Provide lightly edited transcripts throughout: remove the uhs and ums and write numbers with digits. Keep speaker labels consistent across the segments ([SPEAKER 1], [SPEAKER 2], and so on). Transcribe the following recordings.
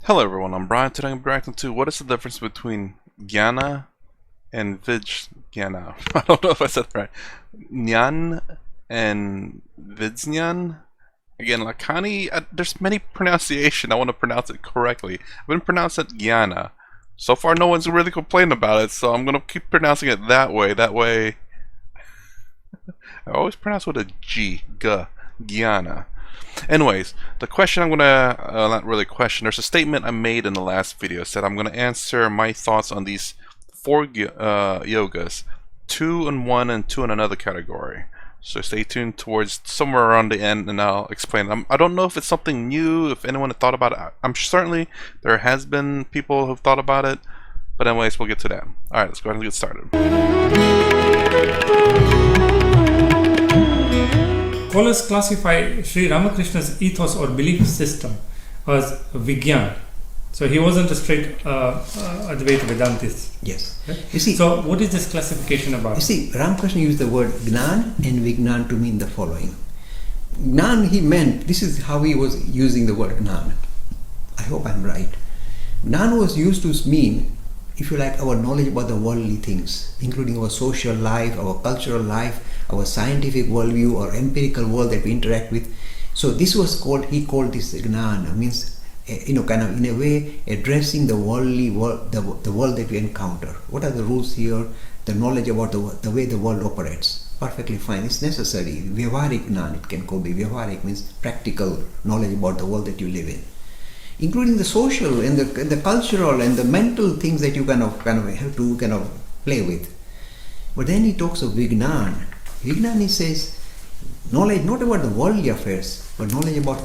[SPEAKER 1] Hello everyone, I'm Brian. Today I'm reacting to what is the difference between Jnana and Vijnana. I don't know if I said that right. Nyan and Vijnana? Again, Lakhani, there's many pronunciation. I want to pronounce it correctly. I've been pronouncing it Jnana. So far no one's really complained about it, so I'm going to keep pronouncing it that way. That way, I always pronounce with a G, Jnana. Anyways, the question I'm gonna, not really question, there's a statement I made in the last video, said I'm gonna answer my thoughts on these four yogas, two in one and two in another category. So stay tuned towards somewhere around the end and I'll explain. I don't know if it's something new, if anyone had thought about it. I'm certainly, there has been people who've thought about it, but anyways, we'll get to that. Alright, let's go ahead and get started.
[SPEAKER 2] Scholars classify Sri Ramakrishna's ethos or belief system as Vijnana. So he wasn't a straight Advaita Vedantist.
[SPEAKER 3] Yes.
[SPEAKER 2] Okay?
[SPEAKER 3] You see,
[SPEAKER 2] So what is this classification about?
[SPEAKER 3] you see, Ramakrishna used the word Gnan and Vijnan to mean the following. Gnan, he meant, this is how he was using the word Gnan. I hope I'm right. Gnan was used to mean, if you like, our knowledge about the worldly things, including our social life, our cultural life, our scientific worldview or empirical world that we interact with. So this was called, he called this Gnana, means, kind of in a way addressing the worldly world, the world that we encounter. What are the rules here? The knowledge about the way the world operates. Perfectly fine, it's necessary. Vyavaharik Gnan, it can be. Vyavaharik means practical knowledge about the world that you live in, including the social and the cultural and the mental things that you kind of have to play with. But then he talks of Vijnan. Vijnan, he says, knowledge not about the worldly affairs, but knowledge about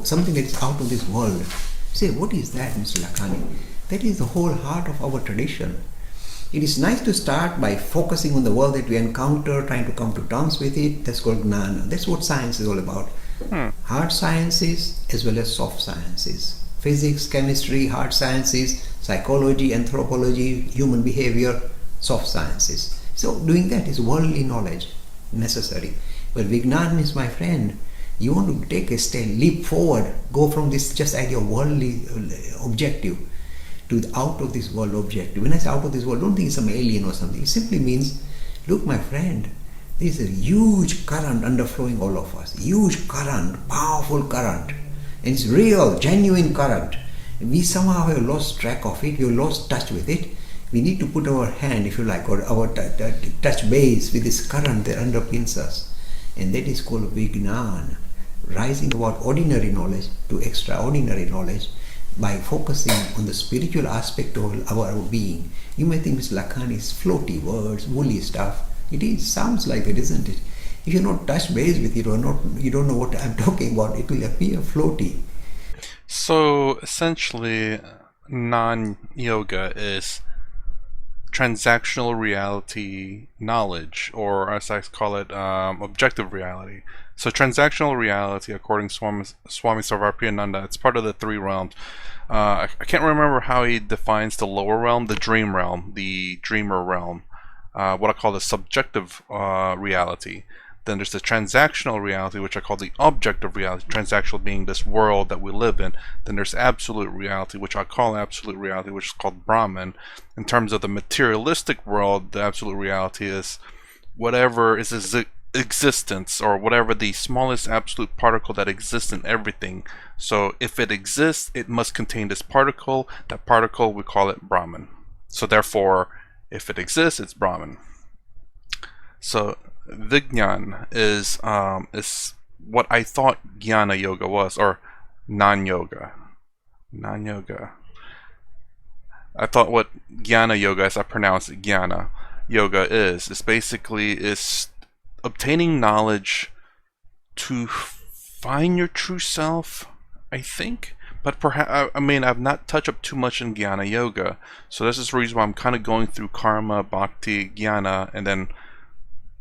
[SPEAKER 3] something that is out of this world. Say, what is that, Mr. Lakhani? That is the whole heart of our tradition. It is nice to start by focusing on the world that we encounter, trying to come to terms with it. That's called Gnana. That's what science is all about. Hard sciences as well as soft sciences. Physics, chemistry, hard sciences, psychology, anthropology, human behavior, soft sciences. So doing that is worldly knowledge, necessary. But Vijnan is, my friend, you want to take a leap forward, go from this just idea of worldly objective to the out of this world objective. When I say out of this world, don't think it's some alien or something. It simply means, look, my friend, there is a huge current underflowing all of us. Huge current, powerful current. And it's real, genuine current. We somehow have lost track of it, we have lost touch with it. We need to put our hand, if you like, or our touch base with this current that underpins us. And that is called Vijnan, rising above ordinary knowledge to extraordinary knowledge by focusing on the spiritual aspect of our being. You may think Mr. Lakhani is floaty words, woolly stuff. It is, sounds like it, isn't it? If you're not touch base with it or not, you don't know what I'm talking about, it will appear floaty.
[SPEAKER 1] So essentially, non-yoga is transactional reality knowledge, or as I call it, objective reality. So transactional reality, according to Swami Sarvapriyananda, it's part of the three realms. I can't remember how he defines the lower realm, the dream realm, the dreamer realm, what I call the subjective reality. Then there's the transactional reality, which I call the objective reality, transactional being this world that we live in. Then there's absolute reality, which I call absolute reality, which is called Brahman. In terms of the materialistic world, the absolute reality is whatever is existence, or whatever the smallest absolute particle that exists in everything. So if it exists, it must contain this particle. That particle, we call it Brahman. So therefore, if it exists, it's Brahman. So Vijnan is what I thought Jnana Yoga was, or non-yoga. Non-yoga. I thought what Jnana Yoga, as I pronounce it, Jnana Yoga is basically obtaining knowledge to find your true self, I think. But perhaps, I mean, I've not touched up too much in Jnana Yoga, so this is the reason why I'm kind of going through Karma, Bhakti, Jnana, and then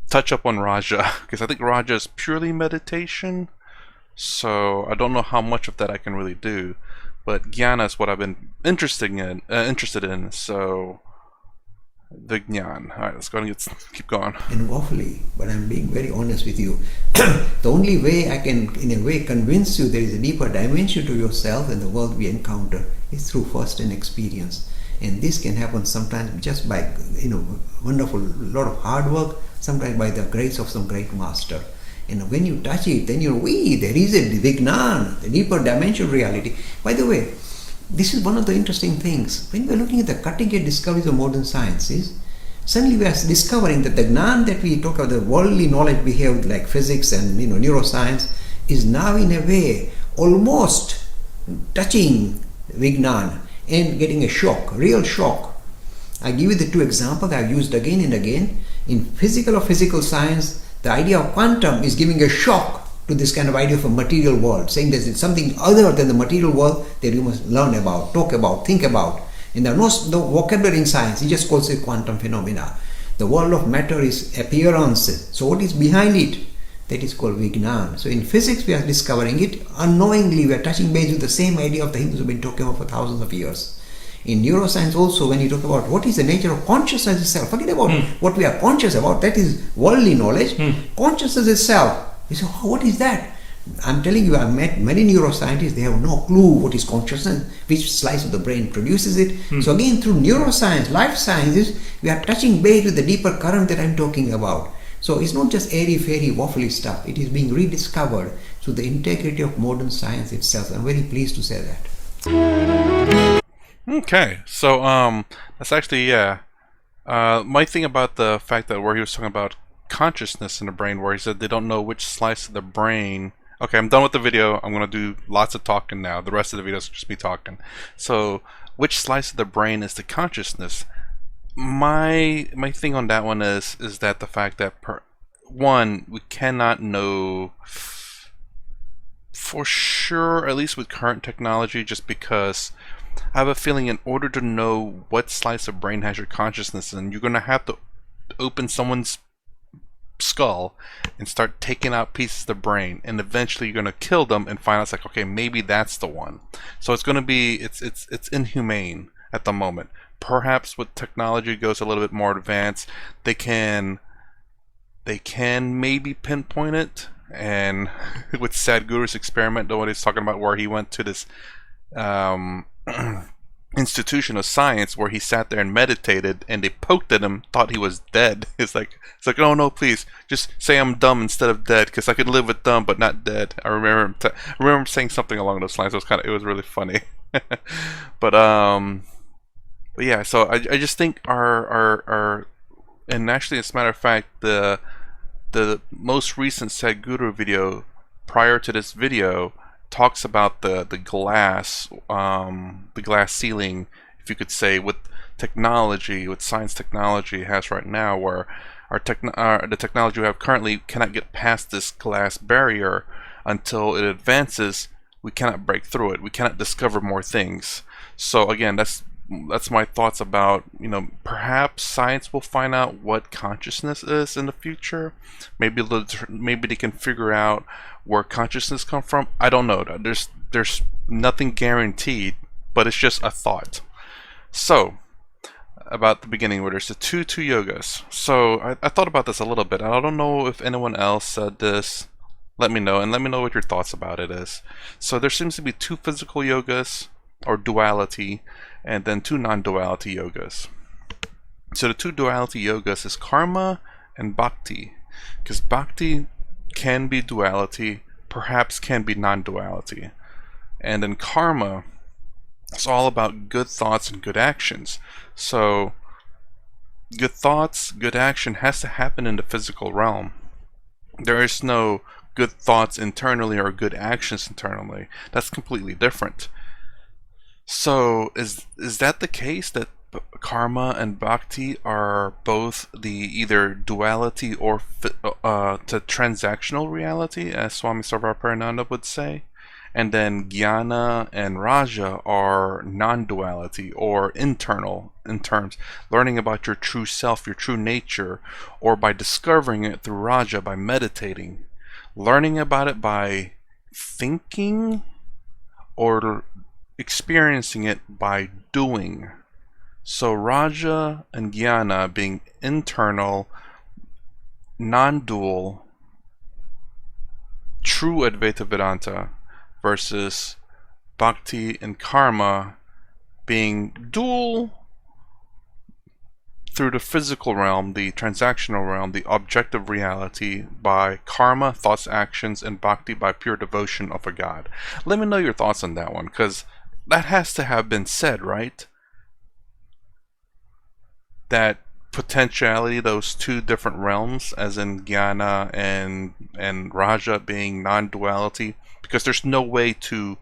[SPEAKER 1] touch up on Raja, because I think Raja is purely meditation, so I don't know how much of that I can really do, but Jnana is what I've been interested in, so Vijnana. All right, let's go and keep going.
[SPEAKER 3] And woefully, but I'm being very honest with you. The only way I can, in a way, convince you there is a deeper dimension to yourself and the world we encounter is through first-hand experience. And this can happen sometimes just by, wonderful lot of hard work, sometimes by the grace of some great master. And when you touch it, then there is a Vijnana, the deeper dimension of reality. By the way, this is one of the interesting things. When we're looking at the cutting-edge discoveries of modern sciences, suddenly we are discovering that the Jnana that we talk about, the worldly knowledge we have like physics and neuroscience, is now in a way almost touching Vijnana and getting a shock, real shock. I give you the two examples I've used again and again. In physical or physical science, the idea of quantum is giving a shock to this kind of idea of a material world, saying there's something other than the material world that you must learn about, talk about, think about. And there are no vocabulary in science, he just calls it quantum phenomena. The world of matter is appearances. So what is behind it? That is called Vijnana. So in physics we are discovering it. Unknowingly we are touching base with the same idea of the Hindus have been talking about for thousands of years. In neuroscience also, when you talk about what is the nature of consciousness itself, forget about what we are conscious about, that is worldly knowledge. Consciousness itself, you say, oh, what is that? I'm telling you, I've met many neuroscientists, they have no clue what is consciousness, which slice of the brain produces it. So again, through neuroscience, life sciences, we are touching base with the deeper current that I'm talking about. So it's not just airy-fairy, waffly stuff, it is being rediscovered through the integrity of modern science itself. I'm very pleased to say that.
[SPEAKER 1] Okay, so that's actually my thing about the fact that where he was talking about consciousness in the brain, where he said they don't know which slice of the brain. Okay, I'm done with the video. I'm gonna do lots of talking now. The rest of the video is just me talking. So, which slice of the brain is the consciousness? My thing on that one is that the fact that one, we cannot know for sure, at least with current technology, just because I have a feeling in order to know what slice of brain has your consciousness in, you're going to have to open someone's skull and start taking out pieces of the brain, and eventually you're going to kill them and find out it's like, okay, maybe that's the one. So it's going to be, it's inhumane at the moment. Perhaps with technology goes a little bit more advanced, they can maybe pinpoint it. And with Sadhguru's experiment, the one he's talking about, where he went to this institution of science where he sat there and meditated, and they poked at him, thought he was dead. It's like, oh no, please just say I'm dumb instead of dead, because I could live with dumb but not dead. I remember him saying something along those lines. It was really funny. But yeah, so I just think our and actually, as a matter of fact, the most recent Sadhguru video prior to this video talks about the glass ceiling, if you could say, with technology, with science technology has right now, where the technology we have currently cannot get past this glass barrier. Until it advances, we cannot break through it. We cannot discover more things. So again, that's my thoughts about, perhaps science will find out what consciousness is in the future. Maybe they can figure out where consciousness come from. I don't know. There's nothing guaranteed, but it's just a thought. So about the beginning, where there's the two yogas. So I thought about this a little bit. I don't know if anyone else said this. Let me know, and let me know what your thoughts about it is. So there seems to be two physical yogas, or duality, and then two non-duality yogas. So the two duality yogas is karma and bhakti, because bhakti can be duality, perhaps can be non-duality. And then karma is all about good thoughts and good actions. So good thoughts, good action has to happen in the physical realm. There is no good thoughts internally or good actions internally. That's completely different. So is that the case, that karma and bhakti are both the either duality or to transactional reality, as Swami Sarvaparananda would say, and then jnana and raja are non-duality or internal in terms learning about your true self, your true nature, or by discovering it through raja by meditating, learning about it by thinking, or experiencing it by doing. So Raja and Jnana being internal, non-dual, true Advaita Vedanta versus Bhakti and Karma being dual through the physical realm, the transactional realm, the objective reality by karma, thoughts, actions, and bhakti by pure devotion of a god. Let me know your thoughts on that one, because that has to have been said, right? That potentiality, those two different realms, as in Jnana and Raja being non-duality, because there's no way to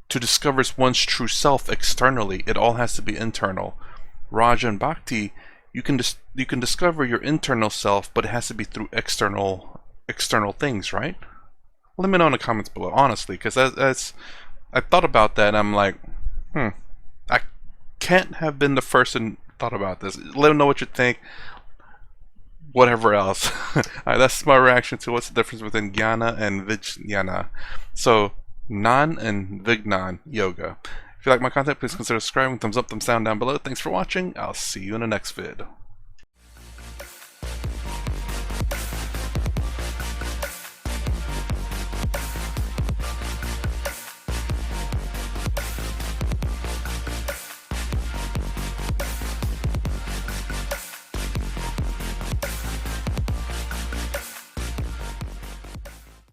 [SPEAKER 1] discover one's true self externally. It all has to be internal. Raja and Bhakti, you can discover your internal self, but it has to be through external things, right? Let me know in the comments below, honestly, because that's I thought about that and I'm like, I can't have been the first and thought about this. Let me know what you think. Whatever else. Alright, that's my reaction to what's the difference between Jnana and Vijnana. So, Nan and Vijnan Yoga. If you like my content, please consider subscribing. Thumbs up, thumbs down below. Thanks for watching. I'll see you in the next vid.